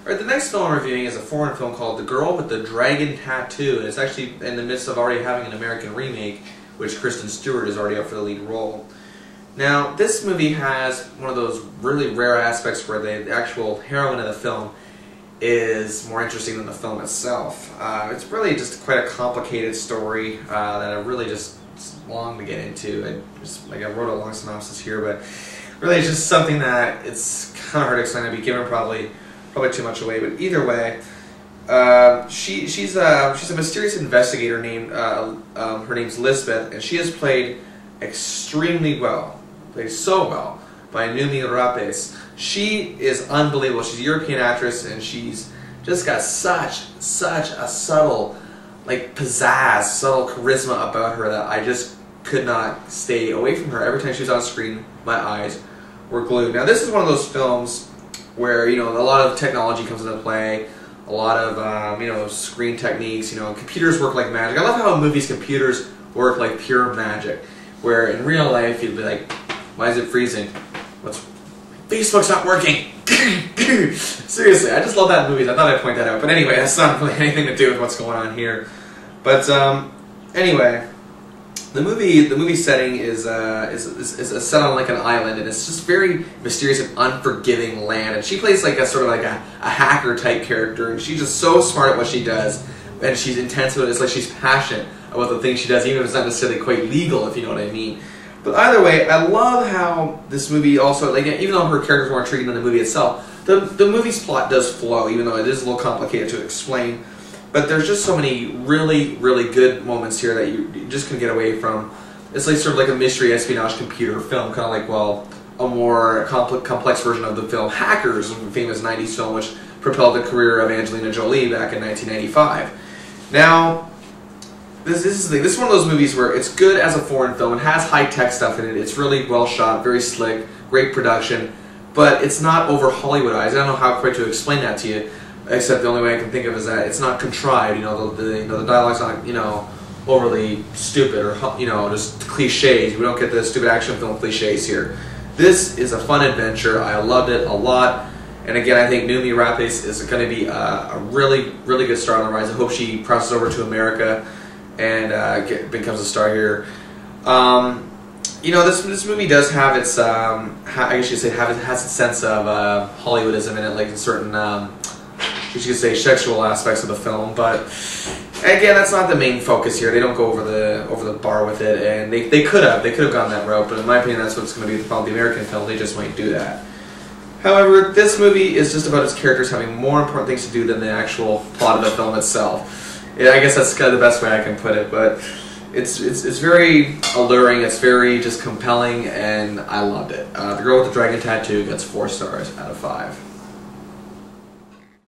Alright, the next film I'm reviewing is a foreign film called The Girl with the Dragon Tattoo, and it's actually in the midst of already having an American remake, which Kristen Stewart is already up for the lead role. Now, this movie has one of those really rare aspects where the actual heroine of the film is more interesting than the film itself. It's really just quite a complicated story that I really just long to get into. I wrote a long synopsis here, but really it's just something that it's kind of hard to explain. I'd be giving probably too much away, but either way, she's a mysterious investigator named her name's Lisbeth, and she has played extremely well, played so well by Noomi Rapace. She is unbelievable. She's a European actress, and she's just got such a subtle, like pizzazz, subtle charisma about her that I just could not stay away from her. Every time she was on screen, my eyes were glued. Now, this is one of those films where, you know, a lot of technology comes into play, a lot of, you know, screen techniques, you know, computers work like magic. I love how in movies computers work like pure magic, where in real life you'd be like, why is it freezing? Facebook's not working! Seriously, I just love that in movies. I thought I'd point that out. But anyway, that's not really anything to do with what's going on here. But, anyway, the movie setting is set on like an island, and it's just very mysterious and unforgiving land. And she plays like a sort of like a hacker type character, and she's just so smart at what she does, and she's intense with it. It's like she's passionate about the things she does, even if it's not necessarily quite legal, if you know what I mean. But either way, I love how this movie also, like, even though her character's more intriguing than the movie itself, the movie's plot does flow, even though it is a little complicated to explain. But there's just so many really good moments here that you just can get away from. It's like sort of like a mystery espionage computer film, kind of like, well, a more complex version of the film Hackers, a famous 90s film which propelled the career of Angelina Jolie back in 1995. Now, this is one of those movies where it's good as a foreign film. It has high-tech stuff in it. It's really well shot, very slick, great production, but it's not over Hollywoodized. I don't know how quite to explain that to you, except the only way I can think of is that it's not contrived. You know, the dialogue's not, you know, overly stupid or, you know, just cliches. We don't get the stupid action film cliches here. This is a fun adventure. I loved it a lot. And again, I think Noomi Rapace is going to be a really good star on the rise. I hope she crosses over to America and becomes a star here. You know, this movie does have its, I guess you could say, has its sense of Hollywoodism in it, like in certain, you could say, sexual aspects of the film. But again, that's not the main focus here. They don't go over the bar with it, and they could have gone that route. But in my opinion, that's what's going to be the problem. The American film, they just might do that. However, this movie is just about its characters having more important things to do than the actual plot of the film itself. Yeah, I guess that's kind of the best way I can put it, but it's very alluring, it's very just compelling, and I loved it. The Girl with the Dragon Tattoo gets 4 stars out of 5.